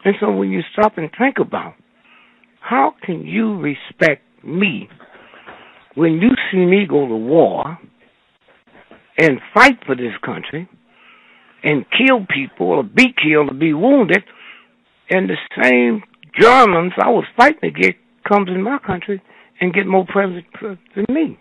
And so when you stop and think about, how can you respect me when you see me go to war and fight for this country and kill people or be killed or be wounded, and the same Germans I was fighting to get comes in my country and get more president than me?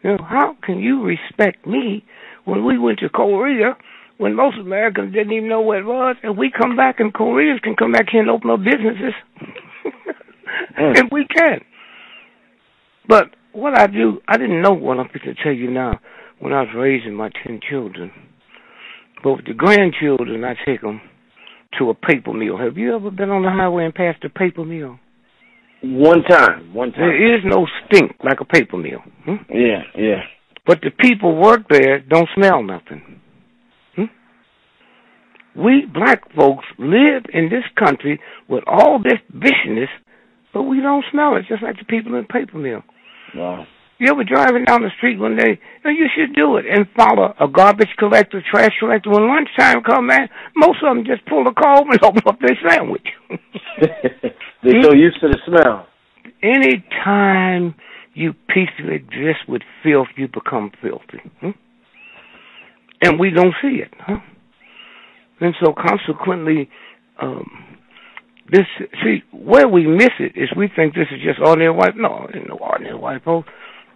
You know, how can you respect me when we went to Korea, when most Americans didn't even know what it was, and we come back and Koreans can come back here and open up businesses, and we can. But what I do, I didn't know what I'm going to tell you now when I was raising my 10 children. But with the grandchildren, I take them to a paper mill. Have you ever been on the highway and passed a paper mill? One time. There is no stink like a paper mill. Yeah. But the people work there don't smell nothing. We black folks live in this country with all this viciousness, but we don't smell it, just like the people in the paper mill. Wow. You ever driving down the street one day, you should do it and follow a garbage collector, trash collector. When lunchtime comes, man, most of them just pull the car over and open up their sandwich. They're so used to the smell. Anytime you peacefully exist with filth, you become filthy. And we don't see it. And so consequently, where we miss it is we think this is just ordinary white. No, it ain't no ordinary white folks.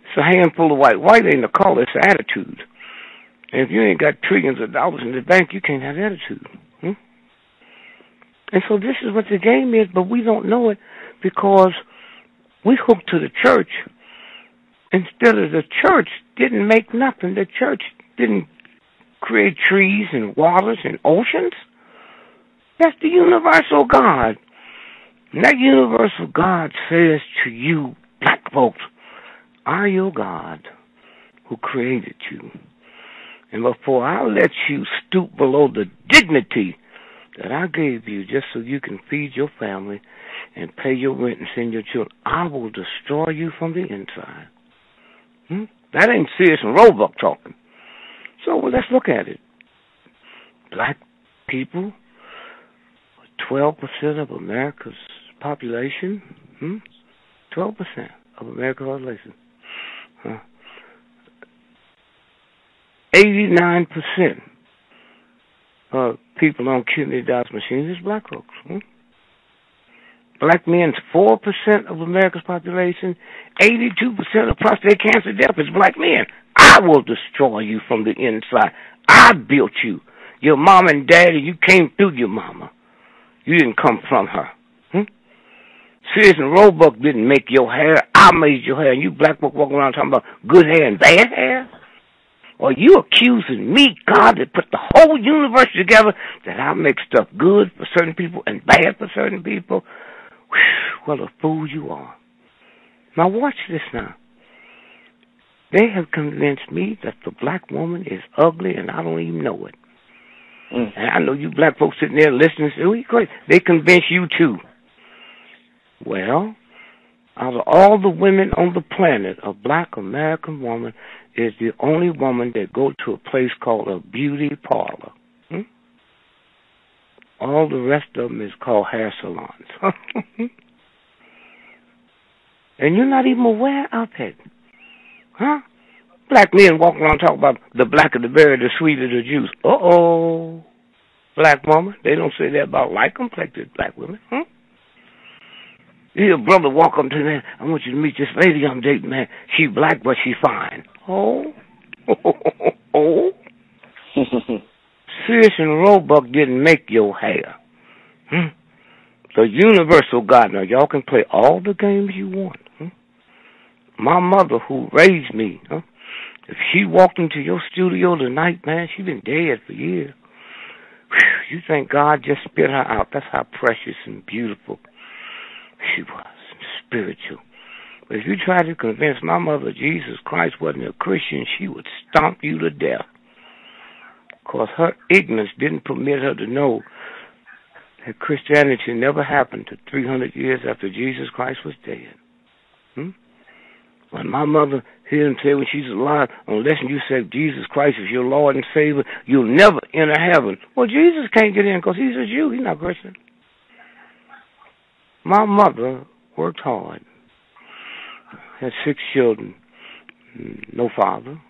It's a handful of white. White ain't a color, it's an attitude. And if you ain't got trillions of dollars in the bank, you can't have attitude. And so this is what the game is, but we don't know it because we hooked to the church instead of the church didn't make nothing. The church didn't create trees and waters and oceans. That's the universal God. And that universal God says to you, black folks, I your God who created you. And before I let you stoop below the dignity that I gave you just so you can feed your family and pay your rent and send your children, I will destroy you from the inside. That ain't serious and Roebuck talking. So let's look at it. Black people, 12% of America's population, 12% of America's population. 89% of people on kidney dialysis machines is black folks. Black men's 4% of America's population. 82% of prostate cancer death is black men. I will destroy you from the inside. I built you. Your mom and daddy, you came through your mama. You didn't come from her. Sears and Roebuck didn't make your hair. I made your hair. And you black folk walking around talking about good hair and bad hair? Or you accusing me, God, that put the whole universe together, that I make stuff good for certain people and bad for certain people? What a fool you are. Now watch this now. They have convinced me that the black woman is ugly and I don't even know it. And I know you black folks sitting there listening, say, oh, you crazy. They convince you too. Well, out of all the women on the planet, a black American woman is the only woman that go to a place called a beauty parlor. All the rest of them is called hair salons. And you're not even aware of it. Black men walking around talking about the blacker the berry, the sweeter the juice. Uh-oh. Black woman. They don't say that about light-complected black women. You hear a brother walk up to me, I want you to meet this lady I'm dating, man. She black, but she fine. Oh. Sears and Roebuck didn't make your hair. The universal God. Now, y'all can play all the games you want. My mother, who raised me, if she walked into your studio tonight, man, she's been dead for years. You think God just spit her out. That's how precious and beautiful she was, spiritual. But if you try to convince my mother Jesus Christ wasn't a Christian, she would stomp you to death. Because her ignorance didn't permit her to know that Christianity never happened to 300 years after Jesus Christ was dead. When my mother heard him say when she's alive, unless you say Jesus Christ is your Lord and Savior, you'll never enter heaven. Well, Jesus can't get in because he's a Jew. He's not Christian. My mother worked hard, had 6 children, no father.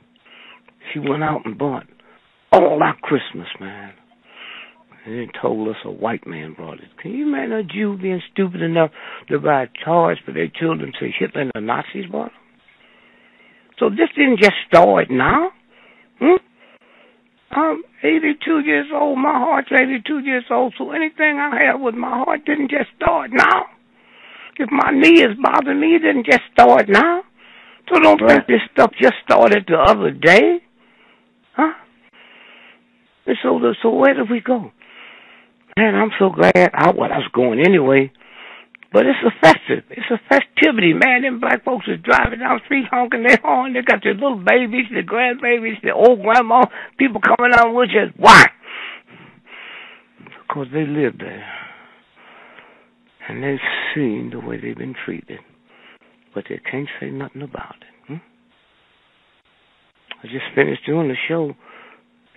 She went out and bought all our Christmas, man. And then told us a white man brought it. Can you imagine a Jew being stupid enough to buy toys for their children to Hitler and the Nazis bought them? So this didn't just start now. I'm 82 years old. My heart's 82 years old. So anything I have with my heart didn't just start now. If my knee is bothering me, it didn't just start now. So don't think this stuff just started the other day. Huh? And so where did we go? Man, I'm so glad I was going anyway. But it's a festive. It's a festivity, man. Them black folks is driving down the street honking their horn. They got their little babies, their grandbabies, their old grandma, people coming out with you. Why? Because they live there. And they've seen the way they've been treated. But they can't say nothing about it. I just finished doing the show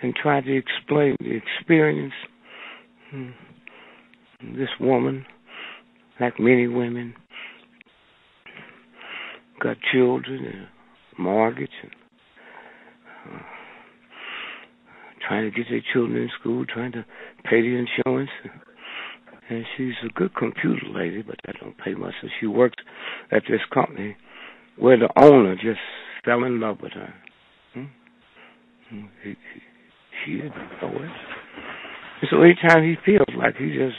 and tried to explain the experience. This woman, like many women, got children and mortgage and trying to get their children in school, trying to pay the insurance. And she's a good computer lady, but that don't pay much. So she works at this company where the owner just fell in love with her. She didn't know it. And so anytime he feels like he just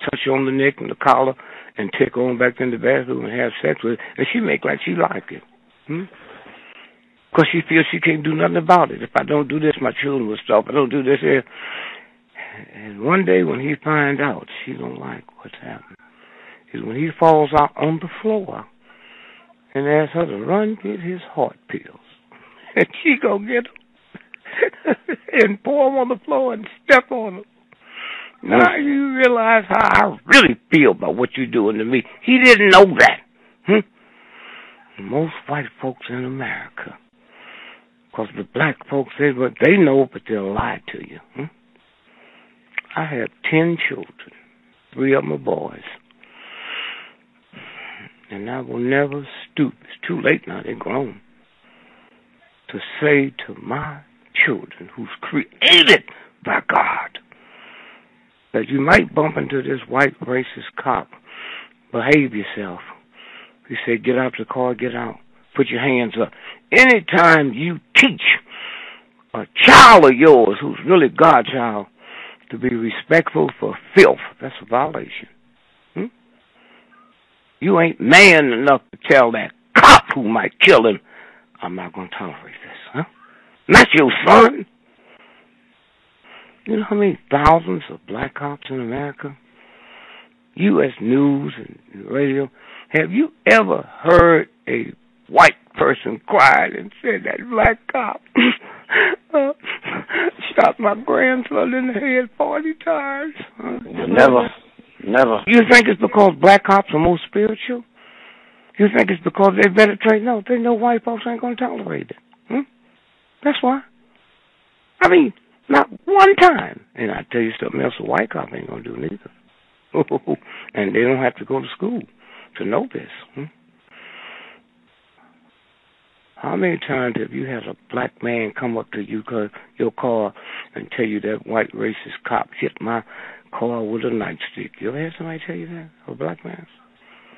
touch her on the neck and the collar and take her on back in the bathroom and have sex with her, and she make like she like it. Because she feels she can't do nothing about it. If I don't do this, my children will stop. I don't do this here. And one day when he finds out she don't like what's happening, is when he falls out on the floor and asks her to run get his heart pills. And she go get them and pour them on the floor and step on them. Now you realize how I really feel about what you're doing to me. He didn't know that. Most white folks in America, because the black folks, they know, but they'll lie to you. I have 10 children. 3 of them are boys. And I will never stoop, it's too late now, they're grown, to say to my children, who's created by God, that you might bump into this white racist cop. Behave yourself. He said, get out the car, get out. Put your hands up. Anytime you teach a child of yours who's really God's child to be respectful for filth, that's a violation. You ain't man enough to tell that cop who might kill him, I'm not going to tolerate this, Not your son. You know how many thousands of black cops in America? U.S. News and radio. Have you ever heard a white person cry and said that black cop shot my grandson in the head 40 times? Never. You think it's because black cops are more spiritual? You think it's because they're better trained? No, they know white folks ain't going to tolerate it. That's why. I mean, not one time. And I tell you something else, a white cop ain't going to do neither. And they don't have to go to school to know this. How many times have you had a black man come up to you, your car, and tell you that white racist cop hit my car with a nightstick? You ever had somebody tell you that, a black man?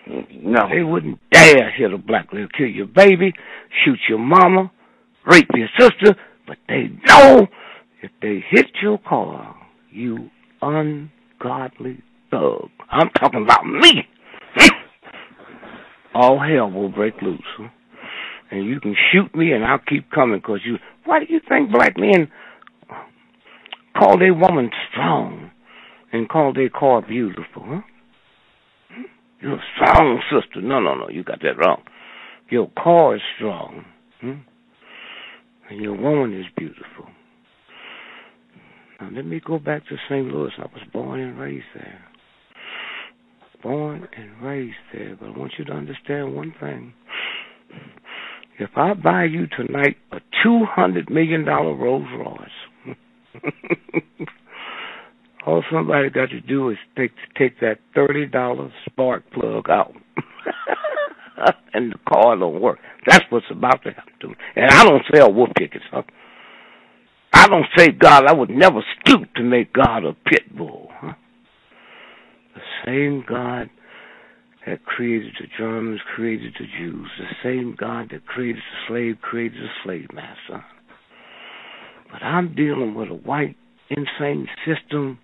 No. They wouldn't dare hit a black man. They'll kill your baby, shoot your mama, rape your sister, but they know if they hit your car, you ungodly thug. I'm talking about me. All hell will break loose. And you can shoot me and I'll keep coming because you... Why do you think black men call their woman strong and call their car beautiful, You're a strong sister. No, you got that wrong. Your car is strong. And your woman is beautiful. Now, let me go back to St. Louis. I was born and raised there. Born and raised there. But I want you to understand one thing. If I buy you tonight a $200 million Rolls Royce, All somebody got to do is take that $30 spark plug out, and the car don't work. That's what's about to happen to me. And I don't sell wolf tickets, huh? I don't say God. I would never stoop to make God a pit bull, huh? The same God that created the Germans created the Jews. The same God that created the slave created the slave master. But I'm dealing with a white, insane system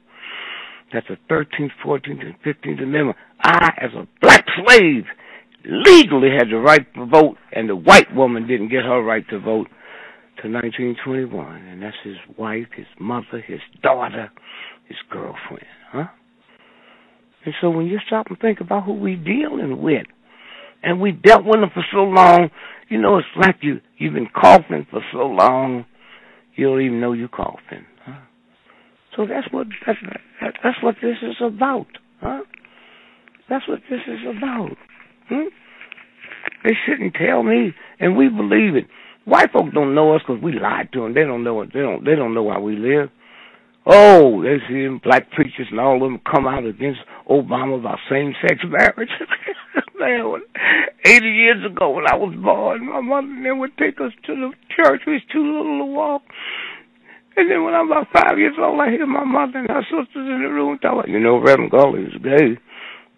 that's the 13th, 14th, and 15th Amendment. I, as a black slave, legally had the right to vote, and the white woman didn't get her right to vote till 1921. And that's his wife, his mother, his daughter, his girlfriend, huh? And so when you stop and think about who we dealing with, and we dealt with them for so long, you know, it's like you've been coughing for so long, you don't even know you're coughing, huh? So that's what this is about, huh? That's what this is about. They sit and tell me, and we believe it. White folks don't know us because we lied to them. They don't know it. They don't know how we live. Oh, they see them black preachers and all of them come out against Obama about same-sex marriage. Man, 80 years ago when I was born, my mother and them would take us to the church. We was too little to walk. And then when I'm about 5 years old, I hear my mother and her sisters in the room talking, you know, Reverend Gully is gay.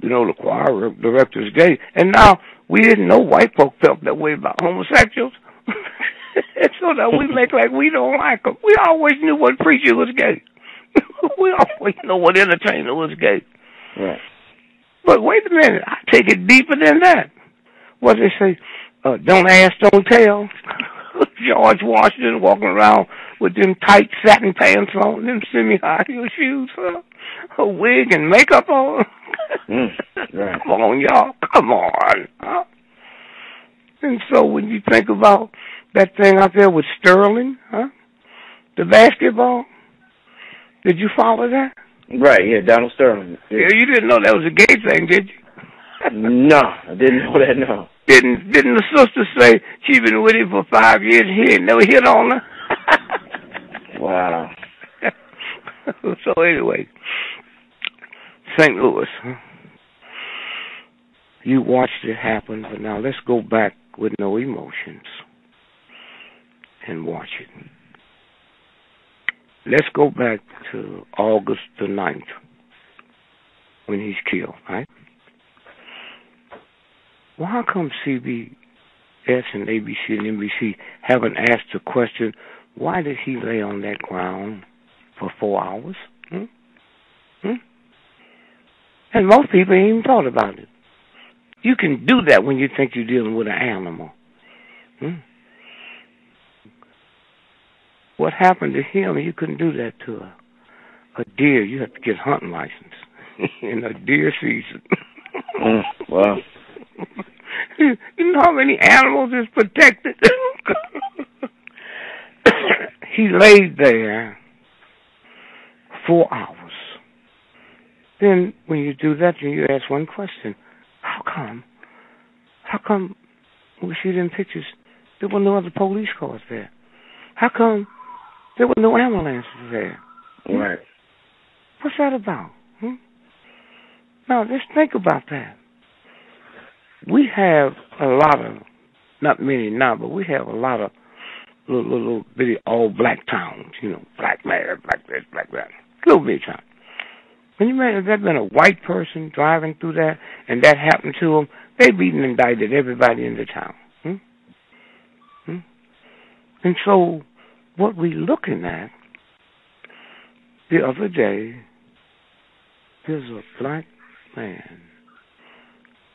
You know, the choir director is gay. And now we didn't know white folk felt that way about homosexuals. So that we make like we don't like them. We always knew what preacher was gay. We always know what entertainer was gay. Right. But wait a minute, I take it deeper than that. What they say, don't ask, don't tell. George Washington walking around with them tight satin pants on, them semi-high heel shoes, a wig and makeup on. Right. Come on, y'all. Come on. Huh? And so when you think about that thing out there with Sterling, huh? The basketball, did you follow that? Right, yeah, Donald Sterling. Yeah, you didn't know that was a gay thing, did you? No, I didn't know that, no. Didn't the sister say she been with him for 5 years and he ain't never hit on her? Wow. So anyway, St. Louis, huh? You watched it happen, but now let's go back with no emotions and watch it. Let's go back to August the 9th when he's killed, right? Well, how come CBS and ABC and NBC haven't asked the question, why did he lay on that ground for 4 hours? And most people ain't even thought about it. You can do that when you think you're dealing with an animal. What happened to him, you couldn't do that to a deer. You have to get a hunting license in a deer season. Wow. You know how many animals is protected? He laid there 4 hours. Then when you do that, then you ask one question. How come we see them pictures, there were no other police cars there? How come there were no ambulances there? Right. What's that about? Now, let's think about that. We have a lot of, not many now, but we have a lot of little bitty all-black towns, you know, black mayor, black this, black that, little bitty town. Can you imagine if that had been a white person driving through that and that happened to them, they'd be indicted everybody in the town. And so what we're looking at, the other day, there's a black man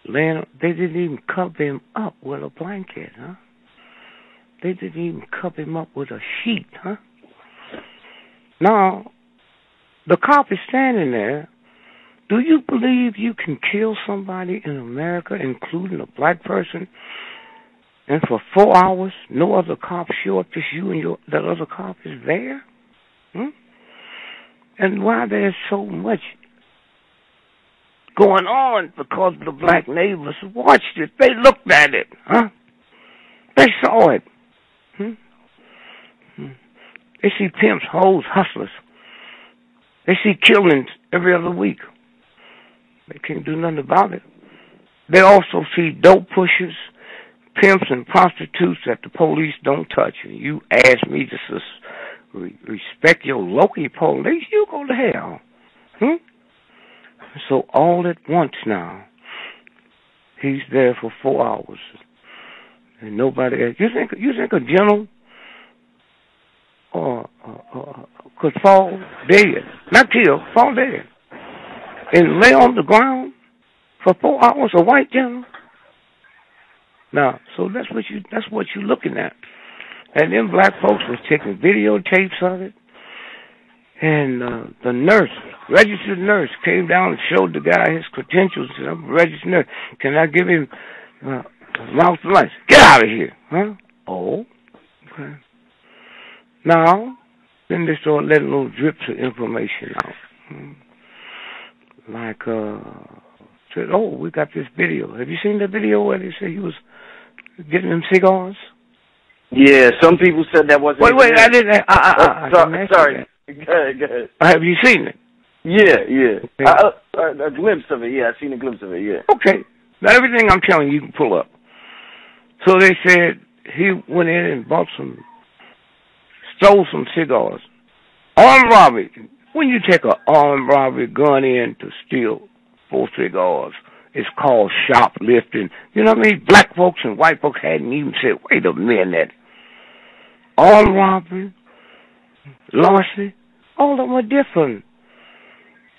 laying, they didn't even cover him up with a blanket, huh? They didn't even cover him up with a sheet, huh? Now, the cop is standing there. Do you believe you can kill somebody in America, including a black person, and for 4 hours, no other cop show up, just you and that other cop is there? And why there's so much going on? Because the black neighbors watched it. They looked at it, huh? They saw it. They see pimps, hoes, hustlers. They see killings every other week. They can't do nothing about it. They also see dope pushers, pimps, and prostitutes that the police don't touch. You ask me to respect your local police, you go to hell. So all at once now, he's there for 4 hours, and nobody else. You think a general could fall dead, not killed, fall dead, and lay on the ground for 4 hours? A white general? Now, so that's what you're looking at. And then black folks was taking videotapes of it. And the nurse, registered nurse, came down and showed the guy his credentials. Said, I'm a registered nurse. Can I give him mouth license? Get out of here. Huh? Oh, okay. Now, then they started letting little drips of information out. Like, said, oh, we got this video. Have you seen the video where they said he was getting them cigars? Yeah, some people said that wasn't. Wait, I didn't. Sorry. Go ahead. Have you seen it? Yeah. Okay. A glimpse of it, yeah. I've seen a glimpse of it, yeah. Okay. Now, everything I'm telling you can pull up. So they said he went in and stole some cigars. Armed robbery. When you take an armed robbery gun in to steal 4 cigars, it's called shoplifting. You know what I mean? Black folks and white folks hadn't even said, wait a minute. Armed robbery, larceny, all of them are different.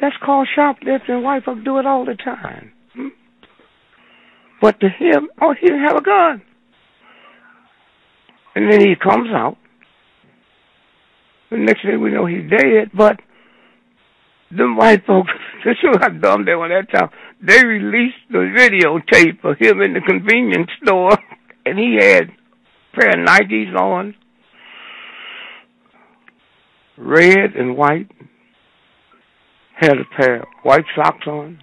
That's called shoplifting. White folks do it all the time. But to him, he didn't have a gun. And then he comes out. The next thing we know, he's dead. But them white folks, they show how dumb they were that time. They released the videotape of him in the convenience store, and he had a pair of Nikes on, red and white, had a pair of white socks on.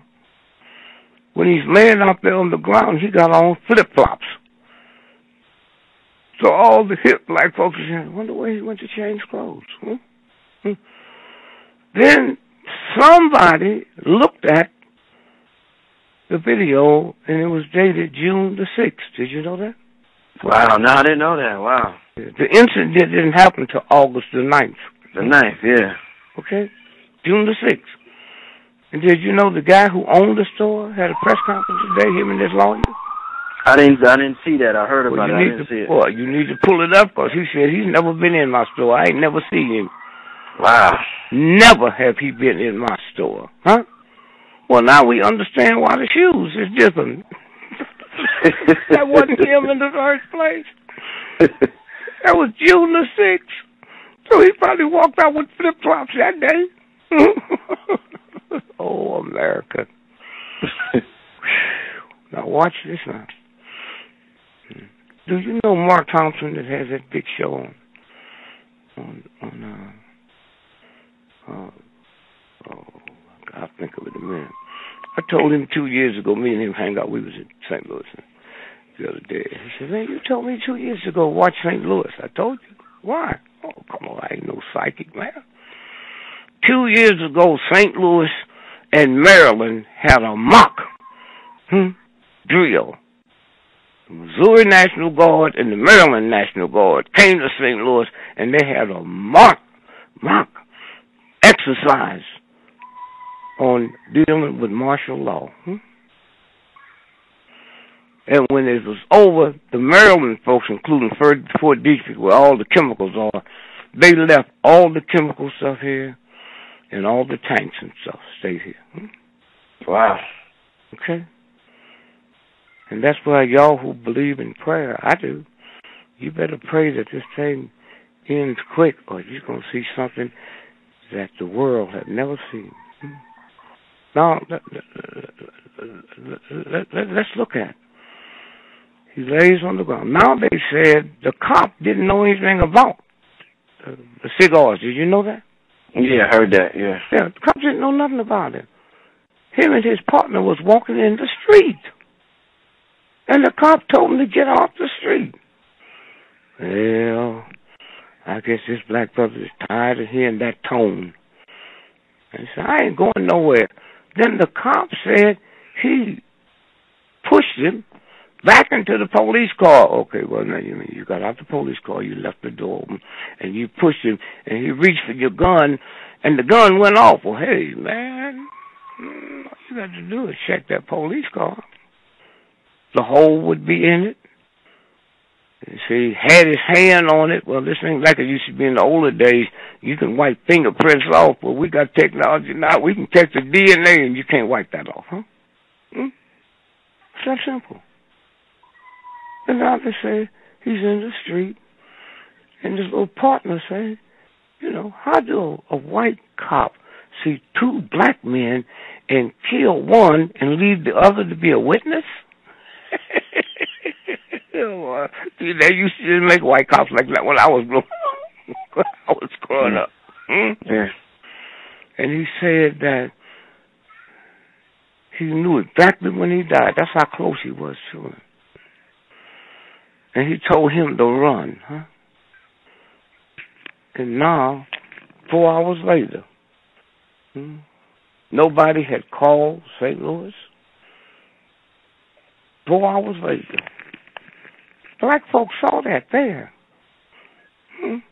When he's laying out there on the ground, he got on flip-flops. So all the hip black folks are saying, I wonder where he went to change clothes. Then somebody looked at the video, and it was dated June the 6th. Did you know that? Wow, no, I didn't know that. Wow. The incident didn't happen until August the 9th. The 9th, yeah. Okay? June the 6th. And did you know the guy who owned the store had a press conference today, him and his lawyer? I didn't see that. I heard about it. I didn't see it. Well, you need to pull it up because he said he's never been in my store. I ain't never seen him. Wow. Never have he been in my store. Huh? Well, now we understand why the shoes is different. That wasn't him in the first place. That was June the 6th. So he probably walked out with flip-flops that day. Oh, America. Now watch this now. Do you know Mark Thompson that has that big show I'll think of it in a minute. I told him 2 years ago, me and him hang out, we was in St. Louis the other day. He said, man, you told me 2 years ago, watch St. Louis. I told you. Why? Oh, come on, I ain't no psychic, man. 2 years ago, St. Louis and Maryland had a mock drill. The Missouri National Guard and the Maryland National Guard came to St. Louis, and they had a mock exercise on dealing with martial law. And when it was over, the Maryland folks, including Fort Detrick, where all the chemicals are, they left all the chemical stuff here, and all the tanks and stuff stayed here. Wow. Okay? And that's why y'all who believe in prayer, I do, you better pray that this thing ends quick, or you're going to see something that the world had never seen. Now, let's look at it. He lays on the ground. Now they said the cop didn't know anything about the cigars. Did you know that? Yeah, I heard that, yeah. Yeah, the cops didn't know nothing about it. Him and his partner was walking in the street. And the cop told him to get off the street. Well, I guess this black brother is tired of hearing that tone. And he said, I ain't going nowhere. Then the cop said he pushed him back into the police car. Okay, well, now you got out the police car, you left the door open, and you pushed him, and he reached for your gun, and the gun went off. Well, hey, man, all you got to do is check that police car. The hole would be in it. And see, he had his hand on it. Well, this ain't like it used to be in the older days. You can wipe fingerprints off. Well, we got technology now. We can check the DNA, and you can't wipe that off, huh? It's that simple. And now they say he's in the street, and his little partner say, how do a white cop see two black men and kill one and leave the other to be a witness? See, they used to make white cops like that when I was growing up. Yeah. And he said that he knew exactly when he died. That's how close he was to him. And he told him to run, huh? And now, 4 hours later, nobody had called St. Louis. 4 hours later, black folks saw that there. And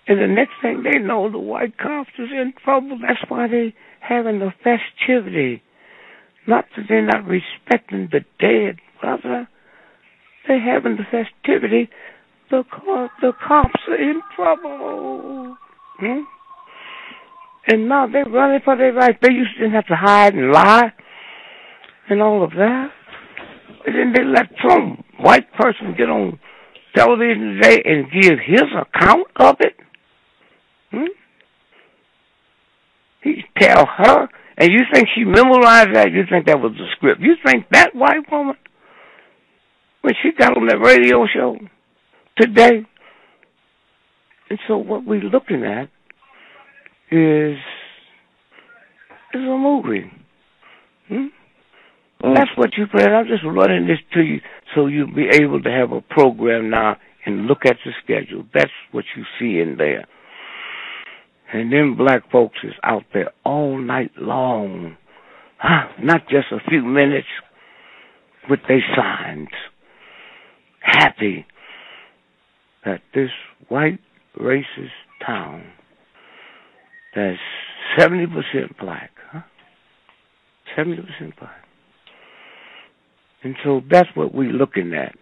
the next thing they know, the white cops is in trouble. That's why they having the festivity. Not that they're not respecting the dead, brother. They're having the festivity because the cops are in trouble. And now they're running for their life. They used to have to hide and lie and all of that. And then they let some white person get on television today and give his account of it. He tell her, and you think she memorized that? You think that was the script? You think that white woman, when she got on that radio show today? And so what we're looking at is a movie. That's what you played. I'm just running this to you so you'll be able to have a program now and look at the schedule. That's what you see in there. And then black folks is out there all night long. Not just a few minutes with their signs. Happy that this white racist town that's 70% black, 70% black. And so that's what we're looking at.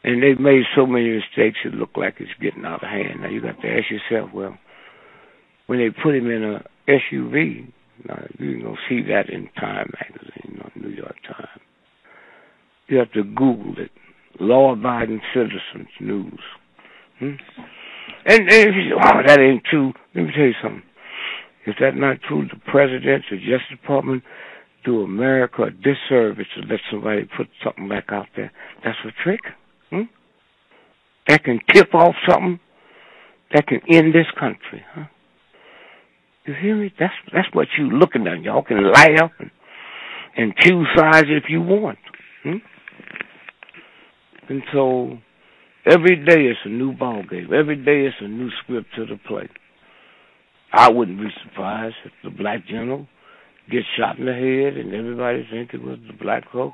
And they've made so many mistakes it look like it's getting out of hand. Now you got to ask yourself, well, when they put him in a SUV, now you can go see that in Time magazine, New York Times. You have to Google it. Law-abiding citizens news. And if you say, oh, that ain't true, let me tell you something. If that's not true, the president, the Justice Department, do America a disservice to let somebody put something like out there. That's a trick. That can tip off something that can end this country. You hear me? That's what you looking at. Y'all can laugh and choose sides if you want. And so every day it's a new ball game. Every day it's a new script to the play. I wouldn't be surprised if the black general gets shot in the head and everybody think it was the black folk.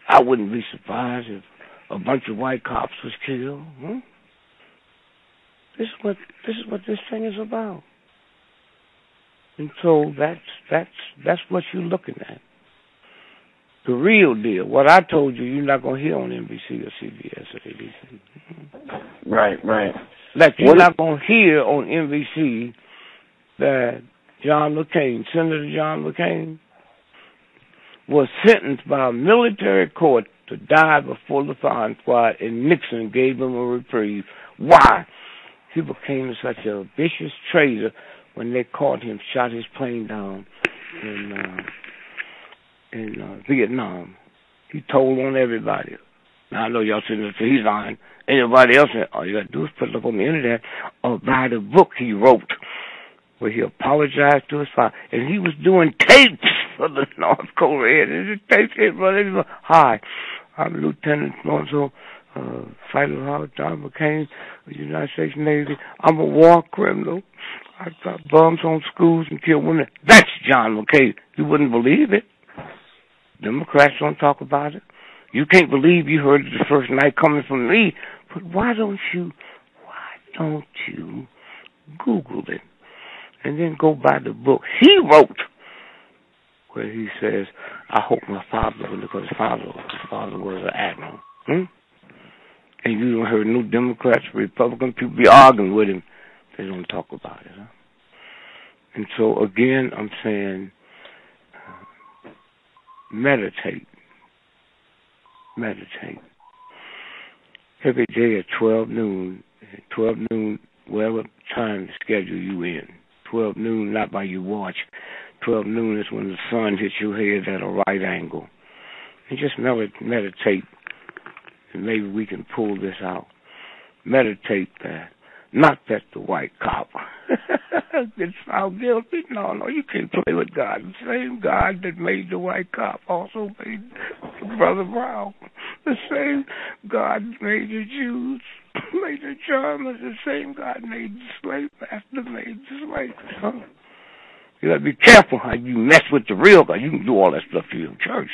I wouldn't be surprised if a bunch of white cops was killed. This is what this thing is about. And so that's what you're looking at. The real deal. What I told you, you're not going to hear on NBC or CBS or ABC. Right. Like you're not going to hear on NBC that John McCain, Senator John McCain, was sentenced by a military court to die before the firing squad, and Nixon gave him a reprieve. Why? He became such a vicious traitor when they caught him, shot his plane down in Vietnam. He told on everybody. Now, I know y'all sitting there saying he's lying. Anybody else, all you got to do is put it up on the internet or buy the book he wrote where he apologized to his father. And he was doing tapes for the North Korea. And his tapes ain't running. Hi, I'm Lieutenant so Fighter Howard John McCain of the United States Navy. I'm a war criminal. I got bombs on schools and killed women. That's John McCain. You wouldn't believe it. Democrats don't talk about it. You can't believe you heard it the first night coming from me. But why don't you Google it and then go by the book he wrote where he says, I hope my father would, because his father was an admiral. And you don't hear no Democrats, Republicans, people be arguing with him. They don't talk about it. And so, again, I'm saying, meditate. Meditate. Every day at 12 noon, whatever time schedule you in. 12 noon, not by your watch. 12 noon is when the sun hits your head at a right angle. And just meditate, and maybe we can pull this out. Meditate that. Not that the white cop gets found guilty. No, you can't play with God. The same God that made the white cop also made Brother Brown. The same God made the Jews, made the Germans. The same God made the slave master, made the slaves. Huh? You got to be careful how you mess with the real God. You can do all that stuff to your church.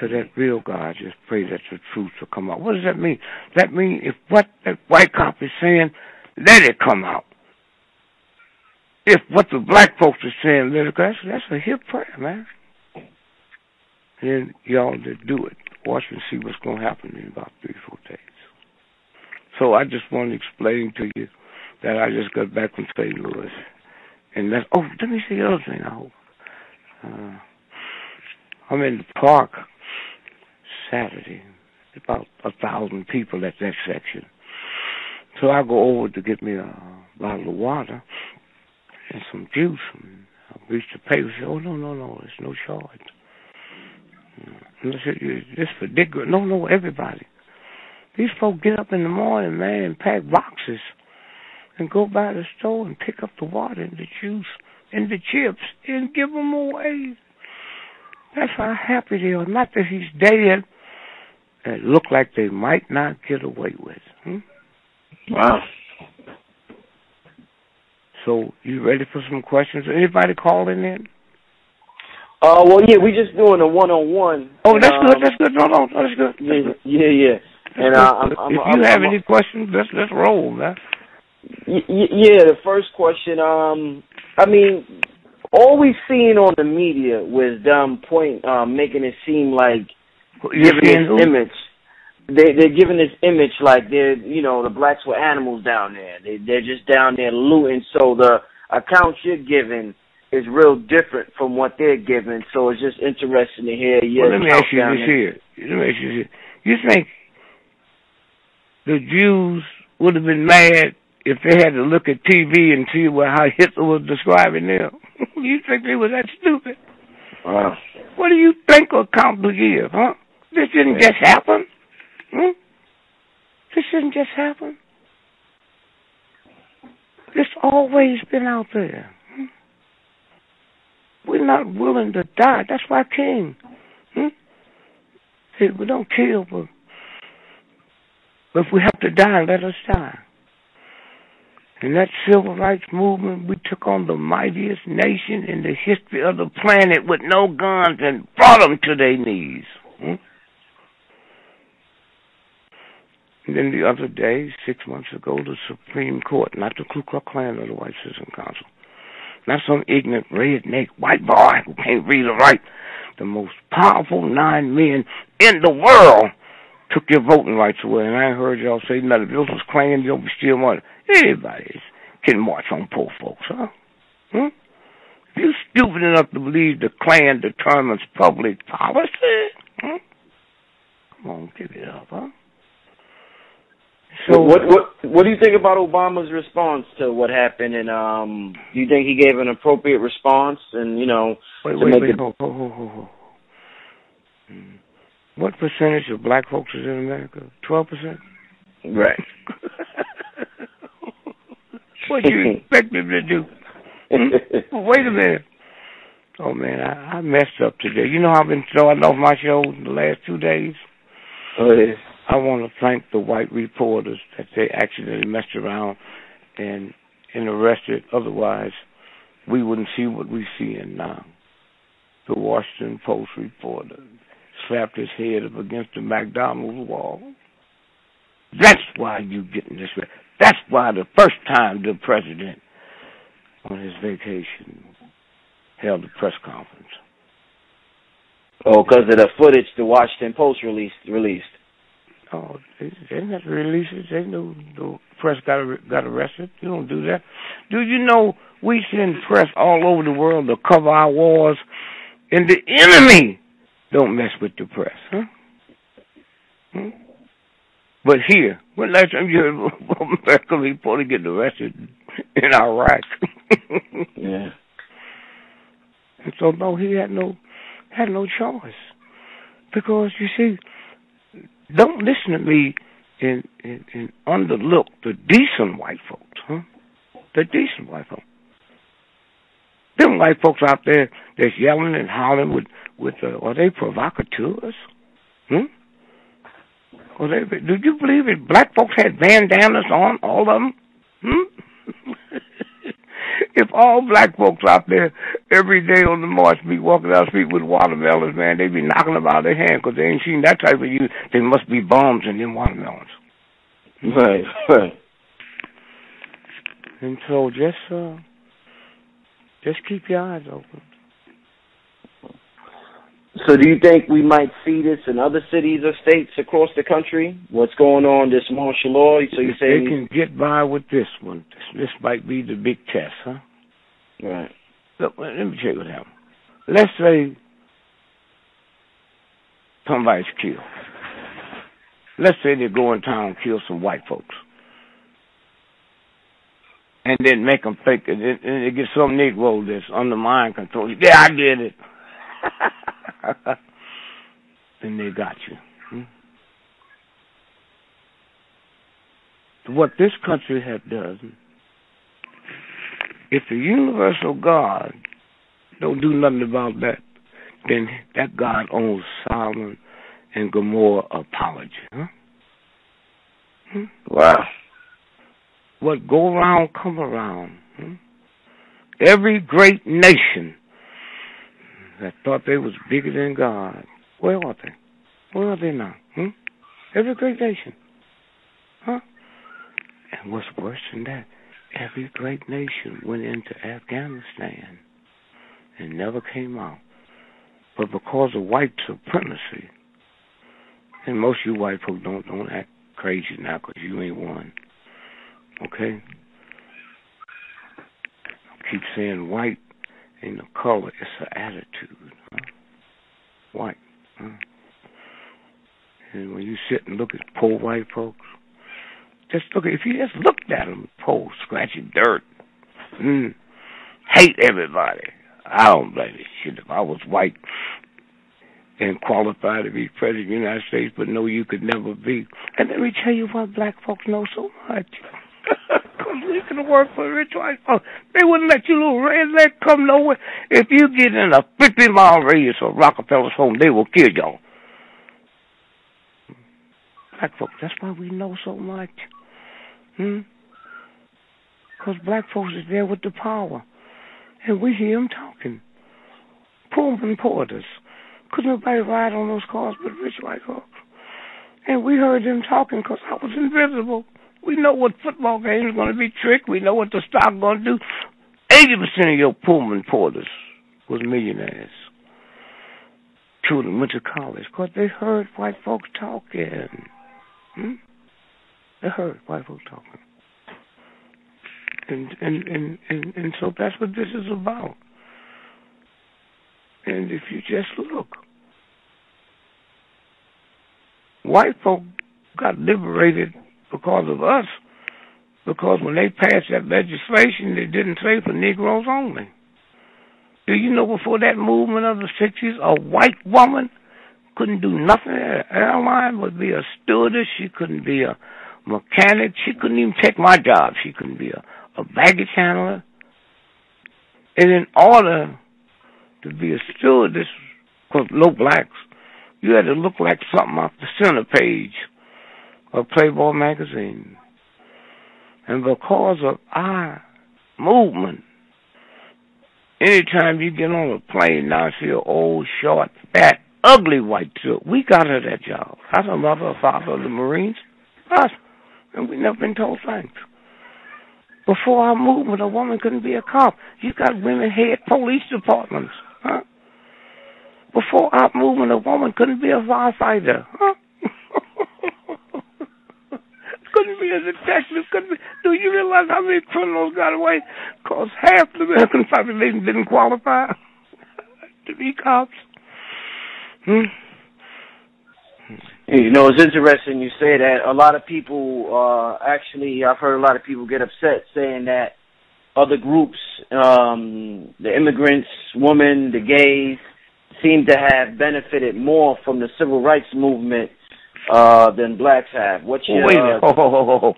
To that real God, just pray that the truth will come out. What does that mean? That means if what that white cop is saying, let it come out. If what the black folks are saying, let it go. That's a hip prayer, man. And then y'all just do it. Watch and see what's going to happen in about 3-4 days. So I just want to explain to you that I just got back from St. Louis. And that's, let me say the other thing, I hope. I'm in the park Saturday. About 1,000 people at that section. So I go over to get me a bottle of water and some juice. And I reach the paper and say, no, there's no charge. And I said, this for D.GreGoRy. No, everybody. These folks get up in the morning, man, and pack boxes and go by the store and pick up the water and the juice and the chips and give them away. That's how happy they are. Not that he's dead. It look like they might not get away with. Wow. So, you ready for some questions? Anybody calling in? Well, yeah, we just doing a one-on-one. Oh, that's good. No, that's good. Yeah. And if you have any questions, let's roll, man. Yeah, the first question, I mean, all we've seen on the media was them making it seem like giving this image. They're giving this image like the blacks were animals down there. They're just down there looting. So the accounts you're giving is real different from what they're giving. So it's just interesting to hear your Let me ask you this here. You think the Jews would have been mad if they had to look at TV and see how Hitler was describing them? You think they were that stupid? Wow. What do you think account to give, huh? This didn't just happen. This didn't just happen. It's always been out there. We're not willing to die. That's why I came. See, we don't kill, but if we have to die, let us die. In that civil rights movement, we took on the mightiest nation in the history of the planet with no guns and brought them to their knees. And then the other day, 6 months ago, the Supreme Court, not the Ku Klux Klan or the White Citizen Council, not some ignorant, redneck white boy who can't read or write, the most powerful 9 men in the world took your voting rights away. And I ain't heard y'all say nothing. If this was Klan, you'll be stealing money. Anybody can march on poor folks, huh? If you're stupid enough to believe the Klan determines public policy, come on, give it up, huh? So what do you think about Obama's response to what happened? And do you think he gave an appropriate response? And wait, hold. What percentage of black folks is in America? 12%? Right. What do you expect them to do? Wait a minute. Oh, man, I messed up today. You know I've been throwing off my show the last 2 days? Oh, yeah. I want to thank the white reporters that they accidentally messed around and arrested. Otherwise, we wouldn't see what we're seeing now. The Washington Post reporter slapped his head up against the McDonald's wall. That's why you getting this. That's why the first time the president on his vacation held a press conference. Oh, because of the footage the Washington Post released. Oh, they didn't have to release it. They knew the press got arrested. You don't do that. Do you know we send press all over the world to cover our wars, and the enemy don't mess with the press, huh? But here, when last time you heard American reporter getting arrested in Iraq? Yeah. And so no, he had no choice, because you see, don't listen to me and underlook the decent white folks, huh? The decent white folks. Them white folks out there that's yelling and hollering with are they provocateurs? Do you believe that black folks had bandanas on, all of them? If all black folks out there every day on the march be walking down the street with watermelons, man, they be knocking them out of their hand because they ain't seen that type of use. There must be bombs in them watermelons. Right. And so just keep your eyes open. So do you think we might see this in other cities or states across the country? What's going on, this martial law? So you say they can get by with this one. This might be the big test, huh? Right. Look, let me tell you what happened. Let's say somebody's killed. Let's say they go in town and kill some white folks. And then make them think, and they get some Negro that's under mind control. Yeah, I did it. Then they got you. What this country has done, if the universal God don't do nothing about that, then that God owes Solomon and Gomorrah apology. Wow. What go around, come around. Every great nation that thought they was bigger than God, where are they? Where are they now? Every great nation. And what's worse than that, every great nation went into Afghanistan and never came out. But because of white supremacy, and most of you white folks don't act crazy now because you ain't one. Okay? I keep saying white ain't a color, it's an attitude. White. And when you sit and look at poor white folks, if you just looked at them, poor, scratchy dirt, hate everybody. I don't blame you. Shit, if I was white and qualified to be president of the United States, but know you could never be. And let me tell you why black folks know so much. Because we can work for rich white folks. They wouldn't let you little redneck come nowhere. If you get in a 50-mile radius of Rockefeller's home, they will kill y'all. Black folks, that's why we know so much. Because black folks is there with the power. And we hear them talking. Pullman porters. Couldn't nobody ride on those cars but rich white folks. And we heard them talking because I was invisible. We know what football game is going to be tricked. We know what the stock going to do. 80% of your Pullman porters was millionaires. Children went to college because they heard white folks talking. They heard white folks talking. And so that's what this is about. And if you just look, white folk got liberated because of us, because when they passed that legislation, they didn't say for Negroes only. Do you know before that movement of the 60s, a white woman couldn't do nothing at an airline, would be a stewardess, she couldn't be a mechanic, she couldn't even take my job, she couldn't be a baggage handler. And in order to be a stewardess, because no blacks, you had to look like something off the center page of Playboy magazine. And because of our movement, anytime you get on a plane now, see an old, short, fat, ugly white suit, we got her that job. That's a mother or father of the Marines. Us. And we never been told thanks. Before our movement, a woman couldn't be a cop. You got women head police departments. Huh? Before our movement, a woman couldn't be a firefighter. Huh? Couldn't be a detective. Couldn't be. Do you realize how many criminals got away? Because half the American population didn't qualify to be cops. You know, it's interesting you say that. A lot of people, actually, I've heard a lot of people get upset saying that other groups, the immigrants, women, the gays, seem to have benefited more from the civil rights movement than blacks have. What's your... Wait a minute.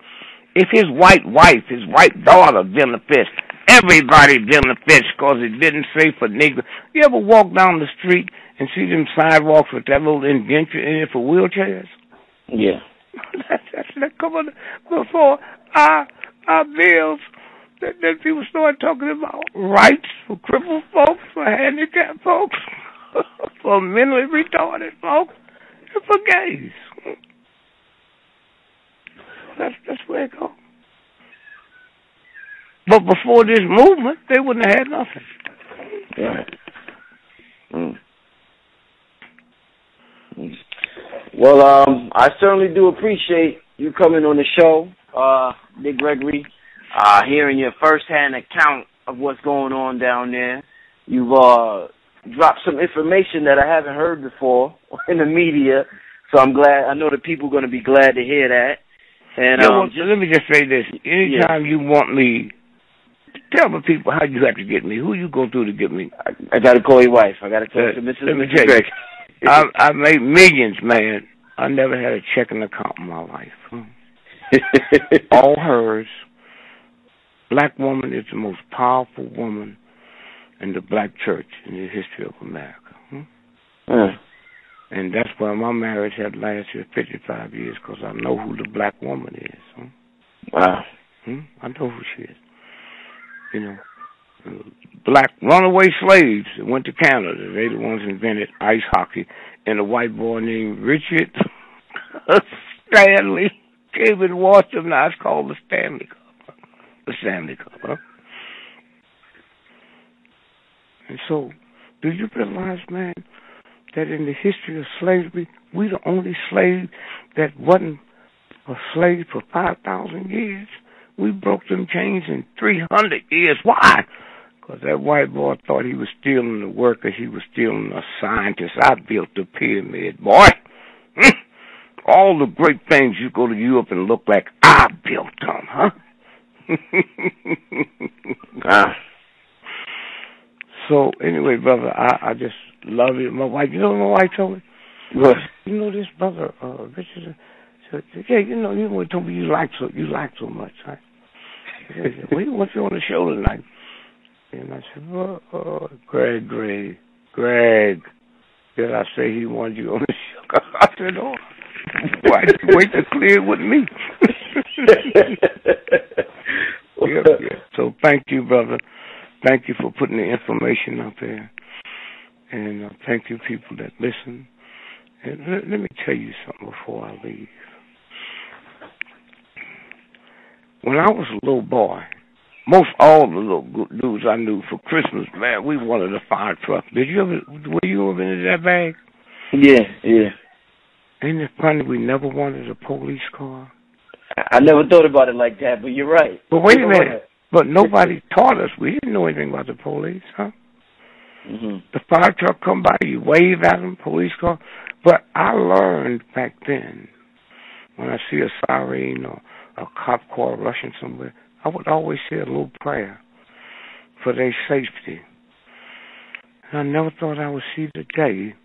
If his white wife, his white daughter benefits, everybody benefits because it didn't say for Negro. You ever walk down the street and see them sidewalks with that little indenture in it for wheelchairs? Yeah. That's coming before our bills. That people start talking about rights for crippled folks, for handicapped folks, for mentally retarded folks, and for gays. That's where it goes. But before this movement, they wouldn't have had nothing. Right. Well, I certainly do appreciate you coming on the show, D.GreGoRy, hearing your first-hand account of what's going on down there. You've dropped some information that I haven't heard before in the media, so I'm glad. I know the people are going to be glad to hear that. And let me just say this. Anytime you want me, tell the people how you have to get me. Who you go through to get me? I got to call your wife. I got to talk to Mrs. Let me tell you. I made millions, man. I never had a checking account in my life. All hers. Black woman is the most powerful woman in the black church in the history of America. And that's why my marriage had lasted 55 years, because I know who the black woman is. Wow. I know who she is. You know, black runaway slaves that went to Canada. They the ones invented ice hockey. And a white boy named Richard Stanley came and washed them. Now it's called the Stanley Cup. The Stanley Cup, huh? And so, do you realize, man, that in the history of slavery, we the only slave that wasn't a slave for 5,000 years? We broke them chains in 300 years. Why? Because that white boy thought he was stealing the worker. He was stealing the scientist. I built the pyramid, boy. All the great things you go to Europe and look like, I built them, huh? So, anyway, brother, I just love you. My wife, you know what my wife told me? What? You know this, brother, Richard? Said, yeah, you know told me you like so much, right? Said, we want you on the show tonight. And I said, Greg, did I say he wanted you on the show? I said, oh, why did you wait to clear it with me? Yeah. So thank you, brother. Thank you for putting the information out there. And thank you, people that listen. And let me tell you something before I leave. When I was a little boy, most all the little dudes I knew for Christmas, man, we wanted a fire truck. Were you ever into that bag? Yeah. Ain't it funny we never wanted a police car? I never thought about it like that, but you're right. But wait a minute. But nobody taught us. We didn't know anything about the police, huh? Mm-hmm. The fire truck come by, you wave at them, police car. But I learned back then, when I see a siren or a cop car rushing somewhere, I would always say a little prayer for their safety. And I never thought I would see the day